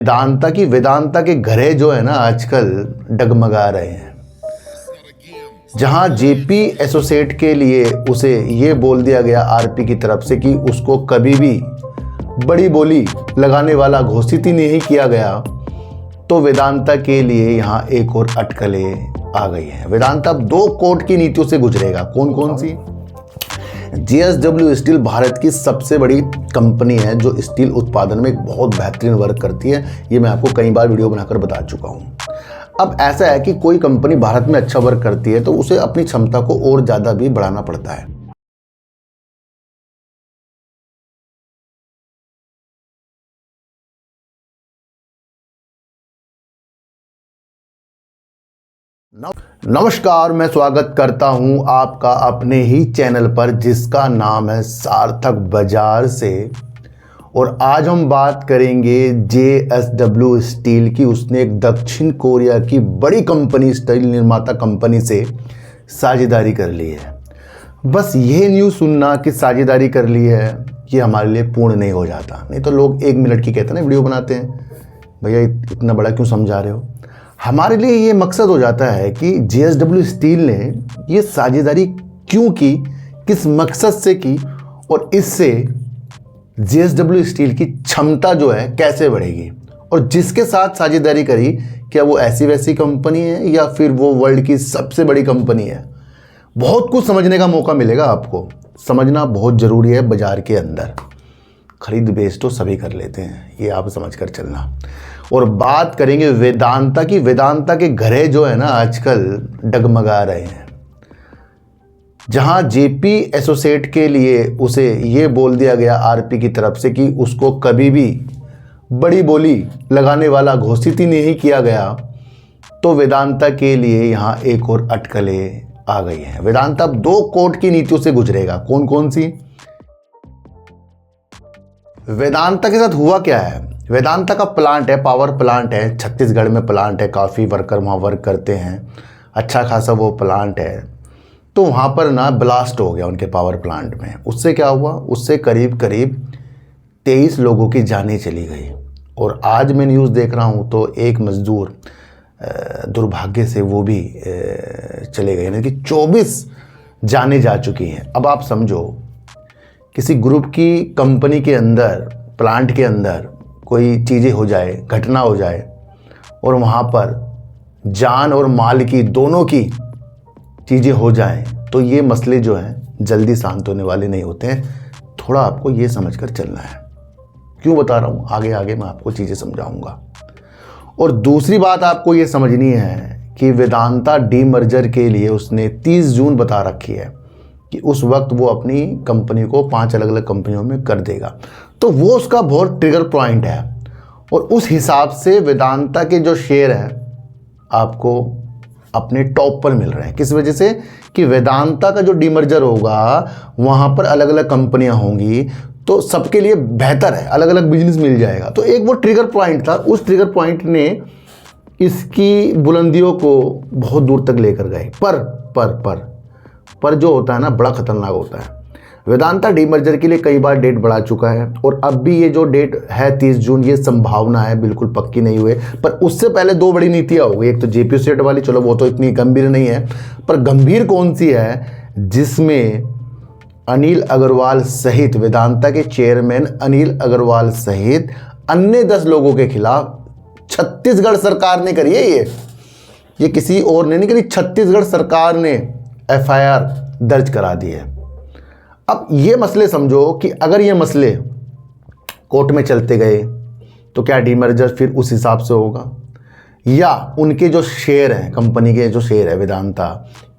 वेदांता के घरे जो है ना आजकल डगमगा रहे हैं। जहां जेपी एसोसिएट के लिए उसे ये बोल दिया गया आरपी की तरफ से कि उसको कभी भी बड़ी बोली लगाने वाला घोषित ही नहीं किया गया, तो वेदांता के लिए यहाँ एक और अटकलें आ गई हैं। वेदांता अब 2 कोर्ट की नीतियों से गुजरेगा। कौन कौन सी? जेएसडब्ल्यू स्टील भारत की सबसे बड़ी कंपनी है जो स्टील उत्पादन में एक बहुत बेहतरीन वर्क करती है। ये मैं आपको कई बार वीडियो बनाकर बता चुका हूँ। अब ऐसा है कि कोई कंपनी भारत में अच्छा वर्क करती है तो उसे अपनी क्षमता को और ज़्यादा भी बढ़ाना पड़ता है। नमस्कार, मैं स्वागत करता हूं आपका अपने ही चैनल पर जिसका नाम है सार्थक बाजार से। और आज हम बात करेंगे जेएसडब्ल्यू स्टील की। उसने एक दक्षिण कोरिया की बड़ी कंपनी, स्टील निर्माता कंपनी से साझेदारी कर ली है। बस ये न्यूज़ सुनना कि साझेदारी कर ली है ये हमारे लिए पूर्ण नहीं हो जाता। नहीं तो लोग 1 मिनट की कहते हैं ना वीडियो बनाते हैं, भैया इतना बड़ा क्यों समझा रहे हो। हमारे लिए ये मकसद हो जाता है कि जेएसडब्ल्यू स्टील ने ये साझेदारी क्यों की, किस मकसद से की, और इससे जेएसडब्ल्यू स्टील की क्षमता जो है कैसे बढ़ेगी, और जिसके साथ साझेदारी करी क्या वो ऐसी वैसी कंपनी है या फिर वो वर्ल्ड की सबसे बड़ी कंपनी है। बहुत कुछ समझने का मौका मिलेगा आपको। समझना बहुत ज़रूरी है। बाजार के अंदर खरीद बेच तो सभी कर लेते हैं, ये आप समझ कर चलना। और बात करेंगे वेदांता की। वेदांता के घरे जो है ना आजकल डगमगा रहे हैं। जहां जेपी एसोसिएट के लिए उसे ये बोल दिया गया आरपी की तरफ से कि उसको कभी भी बड़ी बोली लगाने वाला घोषित ही नहीं किया गया, तो वेदांता के लिए यहाँ एक और अटकलें आ गई हैं। वेदांता अब 2 कोर्ट की नीतियों से गुजरेगा। कौन कौन सी? वेदांता के साथ हुआ क्या है? वेदांता का प्लांट है, पावर प्लांट है, छत्तीसगढ़ में प्लांट है। काफ़ी वर्कर वहाँ वर्क करते हैं, अच्छा खासा वो प्लांट है। तो वहाँ पर ना ब्लास्ट हो गया उनके पावर प्लांट में। उससे क्या हुआ? उससे करीब 23 लोगों की जानें चली गई। और आज मैं न्यूज़ देख रहा हूँ तो एक मज़दूर दुर्भाग्य से वो भी चले गए, यानी कि 24 जानें जा चुकी हैं। अब आप समझो, किसी ग्रुप की कंपनी के अंदर, प्लांट के अंदर कोई चीज़ें हो जाए, घटना हो जाए, और वहाँ पर जान और माल की, दोनों की चीज़ें हो जाएं, तो ये मसले जो हैं जल्दी शांत होने वाले नहीं होते हैं। थोड़ा आपको ये समझ कर चलना है। क्यों बता रहा हूँ, आगे आगे मैं आपको चीज़ें समझाऊँगा। और दूसरी बात आपको ये समझनी है कि वेदांता डीमर्जर के लिए उसने 30 जून बता रखी है कि उस वक्त वो अपनी कंपनी को 5 अलग अलग कंपनियों में कर देगा। तो वो उसका बहुत ट्रिगर पॉइंट है। और उस हिसाब से वेदांता के जो शेयर हैं आपको अपने टॉप पर मिल रहे हैं। किस वजह से? कि वेदांता का जो डीमर्जर होगा वहाँ पर अलग अलग कंपनियाँ होंगी, तो सबके लिए बेहतर है, अलग अलग बिजनेस मिल जाएगा। तो एक वो ट्रिगर पॉइंट था, उस ट्रिगर पॉइंट ने इसकी बुलंदियों को बहुत दूर तक लेकर गए। पर जो होता है ना, बड़ा खतरनाक होता है। वेदांता डीमर्जर के लिए कई बार डेट बढ़ा चुका है, और अब भी ये जो डेट है 30 जून, ये संभावना है, बिल्कुल पक्की नहीं हुए। पर उससे पहले 2 बड़ी नीतियाँ हो गई। एक तो जेपी सेट वाली, चलो वो तो इतनी गंभीर नहीं है, पर गंभीर कौन सी है? जिसमें अनिल अग्रवाल सहित, वेदांता के चेयरमैन अनिल अग्रवाल सहित अन्य 10 लोगों के खिलाफ छत्तीसगढ़ सरकार ने करी है। ये किसी और ने नहीं करी, छत्तीसगढ़ सरकार ने एफआईआर दर्ज करा दी है। अब ये मसले समझो कि अगर ये मसले कोर्ट में चलते गए तो क्या डीमर्जर फिर उस हिसाब से होगा, या उनके जो शेयर हैं, कंपनी के जो शेयर है वेदांता,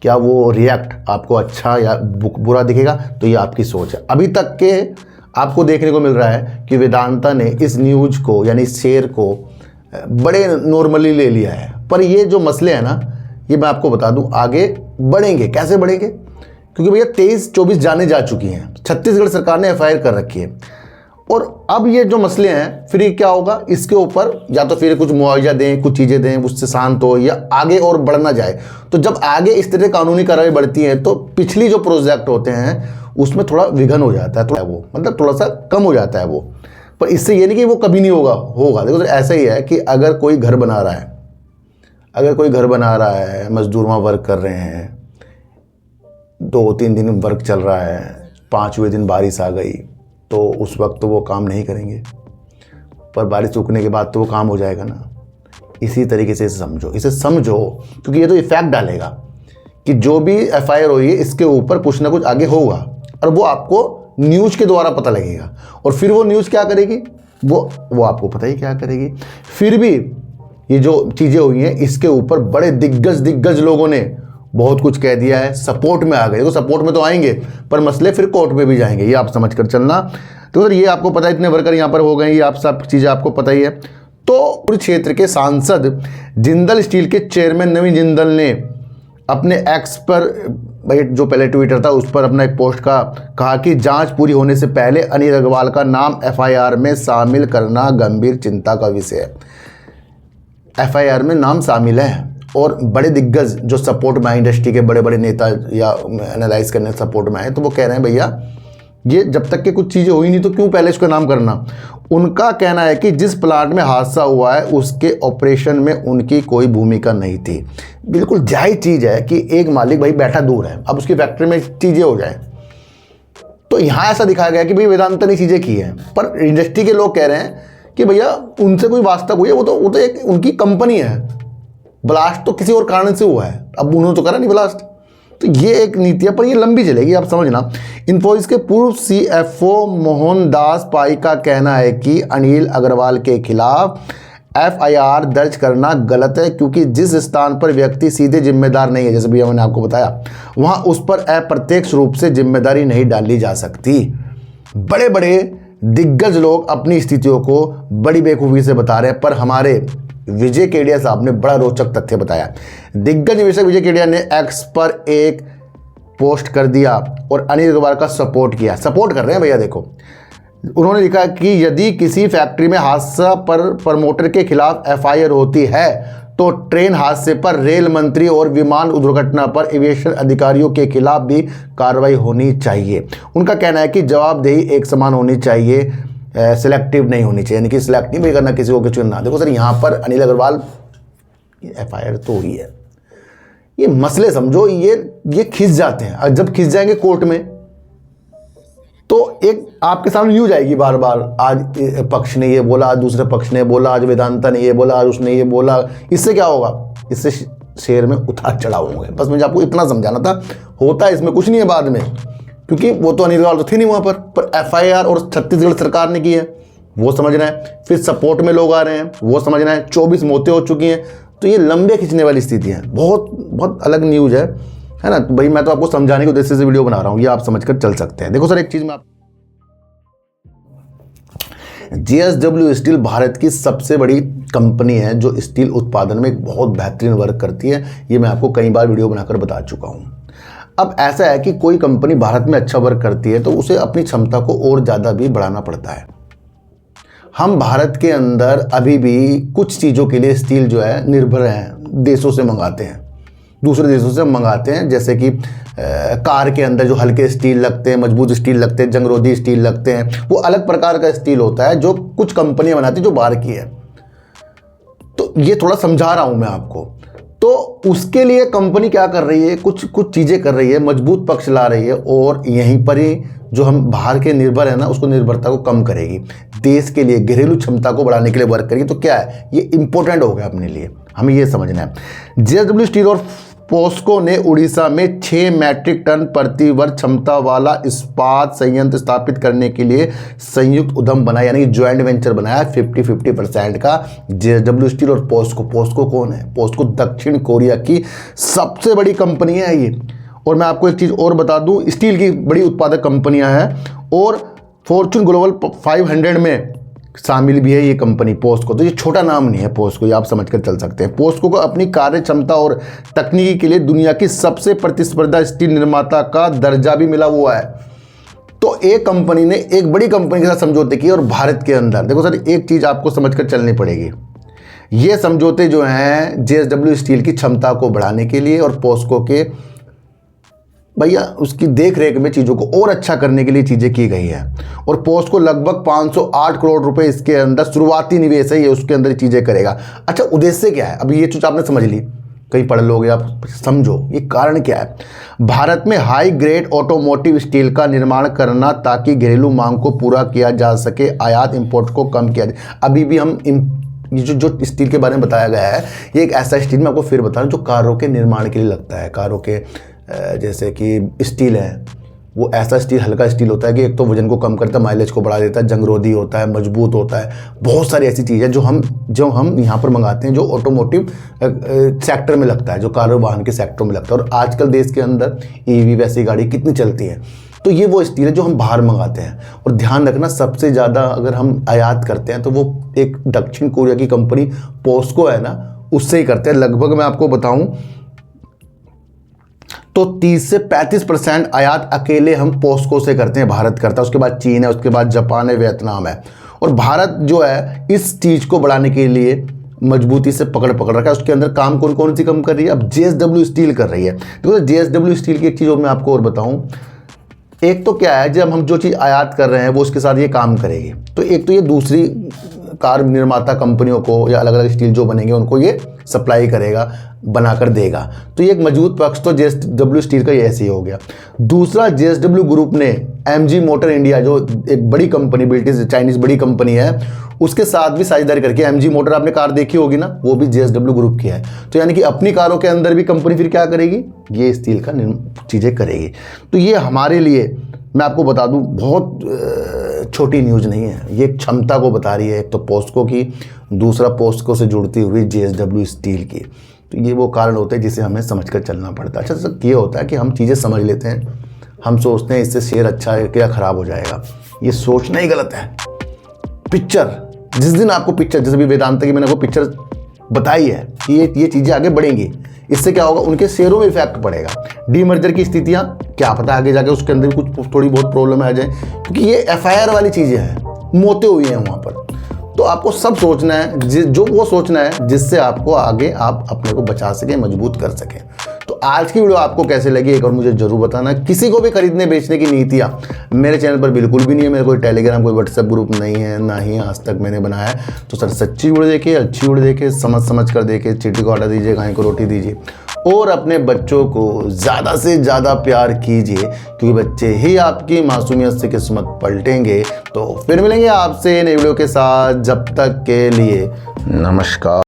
क्या वो रिएक्ट आपको अच्छा या बुरा दिखेगा? तो ये आपकी सोच है। अभी तक के आपको देखने को मिल रहा है कि वेदांता ने इस न्यूज़ को, यानी इस शेयर को बड़े नॉर्मली ले लिया है। पर ये जो मसले हैं ना, ये मैं आपको बता दूं आगे बढ़ेंगे। कैसे बढ़ेंगे? क्योंकि भैया 23-24 जाने जा चुकी हैं, छत्तीसगढ़ सरकार ने एफआईआर कर रखी है। और अब ये जो मसले हैं, फिर ये क्या होगा, इसके ऊपर या तो फिर कुछ मुआवजा दें, कुछ चीज़ें दें, उससे शांत हो, या आगे और बढ़ना जाए। तो जब आगे इस तरह कानूनी कार्रवाई बढ़ती है तो पिछली जो प्रोजेक्ट होते हैं उसमें थोड़ा विघन हो जाता है, थोड़ा वो मतलब थोड़ा सा कम हो जाता है वो। पर इससे ये नहीं कि वो कभी नहीं होगा, होगा। देखो सर ऐसा ही है कि अगर कोई घर बना रहा है, अगर कोई घर बना रहा है, मजदूर वहाँ वर्क कर रहे हैं, 2-3 दिन वर्क चल रहा है, 5वें दिन बारिश आ गई, तो उस वक्त तो वो काम नहीं करेंगे, पर बारिश रुकने के बाद तो वो काम हो जाएगा ना। इसी तरीके से इसे समझो क्योंकि ये तो इफेक्ट डालेगा कि जो भी FIR हुई है इसके ऊपर कुछ ना कुछ आगे होगा, और वो आपको न्यूज़ के द्वारा पता लगेगा। और फिर वो न्यूज़ क्या करेगी, वो आपको पता ही क्या करेगी। फिर भी ये जो चीज़ें हुई हैं इसके ऊपर बड़े दिग्गज लोगों ने बहुत कुछ कह दिया है, सपोर्ट में आ गए। देखो सपोर्ट में तो आएंगे पर मसले फिर कोर्ट में भी जाएंगे, ये आप समझ कर चलना। तो सर ये आपको पता है, इतने वर्कर यहाँ पर हो गए, ये आप सब चीज़ें आपको पता ही है। तो कुरुक्षेत्र के सांसद जिंदल स्टील के चेयरमैन नवीन जिंदल ने अपने एक्स पर, भाई जो पहले ट्विटर था उस पर अपना एक पोस्ट का कहा कि जांच पूरी होने से पहले अनिल अग्रवाल का नाम FIR में शामिल करना गंभीर चिंता का विषय है। FIR में नाम शामिल है और बड़े दिग्गज जो सपोर्ट में आए, इंडस्ट्री के बड़े बड़े नेता या एनालाइज करने सपोर्ट में आए, तो वो कह रहे हैं भैया ये जब तक के कुछ चीज़ें हुई नहीं तो क्यों पहले इसका नाम करना। उनका कहना है कि जिस प्लांट में हादसा हुआ है उसके ऑपरेशन में उनकी कोई भूमिका नहीं थी। बिल्कुल जायज़ चीज़ है कि एक मालिक भाई बैठा दूर है, अब उसकी फैक्ट्री में चीज़ें हो जाए, तो यहाँ ऐसा दिखाया गया कि भाई वेदांता ने चीज़ें की हैं, पर इंडस्ट्री के लोग कह रहे हैं कि भैया उनसे कोई वास्ता हुई है, वो तो एक उनकी कंपनी है, ब्लास्ट तो किसी और कारण से हुआ है, अब उन्होंने तो करा नहीं ब्लास्ट। तो ये एक नीति है पर ये लंबी चलेगी, आप समझना। इन्फोसिस के पूर्व CFO मोहनदास पाई का कहना है कि अनिल अग्रवाल के खिलाफ FIR दर्ज करना गलत है क्योंकि जिस स्थान पर व्यक्ति सीधे जिम्मेदार नहीं है, जैसे भैया मैंने आपको बताया, वहाँ उस पर अप्रत्यक्ष रूप से जिम्मेदारी नहीं डाली जा सकती। बड़े बड़े दिग्गज लोग अपनी स्थितियों को बड़ी बेखूबी से बता रहे हैं, पर हमारे विजय केडिया साहब ने बड़ा रोचक तथ्य बताया। दिग्गज निवेशक विजय केडिया ने एक्स पर एक पोस्ट कर दिया और अनिल अग्रवाल का सपोर्ट किया। सपोर्ट कर रहे हैं भैया, देखो उन्होंने लिखा कि यदि किसी फैक्ट्री में हादसा पर प्रमोटर के खिलाफ FIR होती है तो ट्रेन हादसे पर रेल मंत्री और विमान दुर्घटना पर एविएशन अधिकारियों के खिलाफ भी कार्रवाई होनी चाहिए। उनका कहना है कि जवाबदेही एक समान होनी चाहिए, सिलेक्टिव नहीं होनी चाहिए, यानी कि सिलेक्ट नहीं करना किसी को चुनना। देखो सर यहाँ पर अनिल अग्रवाल FIR तो हुई है, ये मसले समझो, ये खिंच जाते हैं, और जब खिंच जाएंगे कोर्ट में तो एक आपके सामने न्यूज आएगी बार बार, आज पक्ष ने ये बोला, आज दूसरे पक्ष ने बोला, आज वेदांता ने ये बोला, आज उसने ये बोला। इससे क्या होगा, इससे शेयर में उतार चढ़ाव होंगे। बस मुझे आपको इतना समझाना था, होता है इसमें कुछ नहीं है बाद में, क्योंकि वो तो अनिल अग्रवाल तो थे नहीं वहाँ पर FIR और छत्तीसगढ़ सरकार ने की है, वो समझना है। फिर सपोर्ट में लोग आ रहे हैं, वो समझना है। 24 मौतें हो चुकी हैं, तो ये लंबे खींचने वाली स्थिति है, बहुत अलग न्यूज़ है ना। तो भाई मैं तो आपको समझाने के उद्देश्य से वीडियो बना रहा हूँ, ये आप समझकर चल सकते हैं। देखो सर एक चीज़ में JSW स्टील भारत की सबसे बड़ी कंपनी है जो स्टील उत्पादन में एक बहुत बेहतरीन वर्क करती है, ये मैं आपको कई बार वीडियो बनाकर बता चुका हूँ। अब ऐसा है कि कोई कंपनी भारत में अच्छा वर्क करती है तो उसे अपनी क्षमता को और ज़्यादा भी बढ़ाना पड़ता है। हम भारत के अंदर अभी भी कुछ चीज़ों के लिए स्टील जो है निर्भर हैं, देशों से मंगाते हैं, दूसरे देशों से मंगाते हैं। जैसे कि कार के अंदर जो हल्के स्टील लगते हैं, मजबूत स्टील लगते हैं, जंगरोधी स्टील लगते हैं, वो अलग प्रकार का स्टील होता है जो कुछ कंपनियां बनाती हैं जो बाहर की है। तो ये थोड़ा समझा रहा हूं मैं आपको। तो उसके लिए कंपनी क्या कर रही है, कुछ चीज़ें कर रही है, मजबूत पक्ष ला रही है, और यहीं पर ही जो हम बाहर के निर्भर है ना, उसको निर्भरता को कम करेगी, देश के लिए घरेलू क्षमता को बढ़ाने के लिए वर्क करेगी। तो क्या है, ये इंपॉर्टेंट हो गया अपने लिए, हमें ये समझना है। JSW स्टील और पोस्को ने उड़ीसा में 6 मैट्रिक टन प्रति वर्ष क्षमता वाला इस्पात संयंत्र स्थापित करने के लिए संयुक्त उद्यम बनाया, यानी ज्वाइंट वेंचर बनाया 50-50% का JSW स्टील और पोस्को। पोस्को कौन है? पोस्को दक्षिण कोरिया की सबसे बड़ी कंपनी है ये। और मैं आपको एक चीज़ और बता दूं, स्टील की बड़ी उत्पादक कंपनियां हैं और फॉर्चून ग्लोबल 500 में शामिल भी है ये कंपनी पोस्को। तो ये छोटा नाम नहीं है पोस्को, ये आप समझकर चल सकते हैं। पोस्को को अपनी कार्य क्षमता और तकनीकी के लिए दुनिया की सबसे प्रतिस्पर्धा स्टील निर्माता का दर्जा भी मिला हुआ है। तो एक कंपनी ने एक बड़ी कंपनी के साथ समझौते किए, और भारत के अंदर देखो सर एक चीज़ आपको समझकर चलनी पड़ेगी, ये समझौते जो हैं JSW स्टील की क्षमता को बढ़ाने के लिए और पोस्को के भैया उसकी देख रेख में चीज़ों को और अच्छा करने के लिए चीज़ें की गई हैं। और पोस्को लगभग 508 करोड़ रुपए इसके अंदर शुरुआती निवेश है, ये उसके अंदर चीज़ें करेगा। अच्छा, उद्देश्य क्या है? अभी ये चीज़ आपने समझ ली, कहीं पढ़ लोगे आप, समझो ये कारण क्या है। भारत में हाई ग्रेड ऑटोमोटिव स्टील का निर्माण करना ताकि घरेलू मांग को पूरा किया जा सके, आयात इंपोर्ट को कम किया जाए। अभी भी हम ये जो स्टील के बारे में बताया गया है, ये एक ऐसा स्टील मैं आपको फिर बता रहा हूँ जो कारों के निर्माण के लिए लगता है। कारों के जैसे कि स्टील है, वो ऐसा स्टील, हल्का स्टील होता है कि एक तो वजन को कम करता है, माइलेज को बढ़ा देता है, जंगरोधी होता है, मजबूत होता है। बहुत सारी ऐसी चीज़ है जो हम यहाँ पर मंगाते हैं, जो ऑटोमोटिव सेक्टर में लगता है, जो कार वाहन के सेक्टर में लगता है। और आजकल देश के अंदर ईवी वैसी गाड़ी कितनी चलती है, तो ये वो स्टील है जो हम बाहर मंगाते हैं। और ध्यान रखना, सबसे ज़्यादा अगर हम आयात करते हैं तो वो एक दक्षिण कोरिया की कंपनी पोस्को है ना, उससे ही करते हैं। लगभग मैं आपको बताऊं तो 30 से 35% आयात अकेले हम पोस्को से करते हैं, भारत करता है। उसके बाद चीन है, उसके बाद जापान है, वियतनाम है। और भारत जो है इस चीज़ को बढ़ाने के लिए मजबूती से पकड़ रखा है। उसके अंदर काम कौन कौन सी कम कर रही है? अब JSW स्टील कर रही है। तो JSW स्टील की एक चीज़ मैं आपको और बताऊं, एक तो क्या है, जब हम जो चीज़ आयात कर रहे हैं वो उसके साथ ये काम करेगी, तो एक तो ये दूसरी कार निर्माता कंपनियों को या अलग अलग स्टील जो बनेंगे उनको ये सप्लाई करेगा, बनाकर देगा। तो ये एक मजबूत पक्ष तो JSW स्टील का ये ऐसे ही हो गया। दूसरा, JSW ग्रुप ने MG मोटर इंडिया, जो एक बड़ी कंपनी, ब्रिटिश चाइनीज़ बड़ी कंपनी है, उसके साथ भी साझेदारी करके, MG मोटर आपने कार देखी होगी ना, वो भी JSW ग्रुप की है। तो यानी कि अपनी कारों के अंदर भी कंपनी फिर क्या करेगी? ये स्टील का चीज़ें करेगी। तो ये हमारे लिए, मैं आपको बता दूं, बहुत छोटी न्यूज़ नहीं है, ये क्षमता को बता रही है। एक तो पोस्को की, दूसरा पोस्को से जुड़ती हुई JSW स्टील की। तो ये वो कारण होते हैं जिसे हमें समझकर चलना पड़ता है। अच्छा सर, ये होता है कि हम चीज़ें समझ लेते हैं, हम सोचते हैं इससे शेयर अच्छा है क्या ख़राब हो जाएगा। ये सोचना ही गलत है। पिक्चर, जिस दिन आपको पिक्चर, जैसे भी वेदांता की मैंने आपको पिक्चर बताई है कि ये चीज़ें आगे बढ़ेंगी, इससे क्या होगा, उनके शेयरों में इफेक्ट पड़ेगा। डीमर्जर की स्थितियां, क्या पता आगे जाके उसके अंदर भी कुछ थोड़ी बहुत प्रॉब्लम आ जाए, क्योंकि ये FIR वाली चीज़ें हैं, मौतें हुई हैं वहाँ पर। तो आपको सब सोचना है, जो वो सोचना है जिससे आपको आगे आप अपने को बचा सकें, मजबूत कर सकें। तो आज की वीडियो आपको कैसे लगी एक और मुझे जरूर बताना। किसी को भी खरीदने बेचने की नीतियाँ मेरे चैनल पर बिल्कुल भी नहीं है। मेरे कोई टेलीग्राम, कोई व्हाट्सएप ग्रुप नहीं है, ना ही आज तक मैंने बनाया है। तो सर, सच्ची वीडियो देखिए, अच्छी वीडियो देखिए, समझ कर देखिए, चीटी को आटा दीजिए, गाय को रोटी दीजिए, और अपने बच्चों को ज़्यादा से ज़्यादा प्यार कीजिए, क्योंकि बच्चे ही आपकी मासूमियत से किस्मत पलटेंगे। तो फिर मिलेंगे आपसे नई वीडियो के साथ, जब तक के लिए नमस्कार।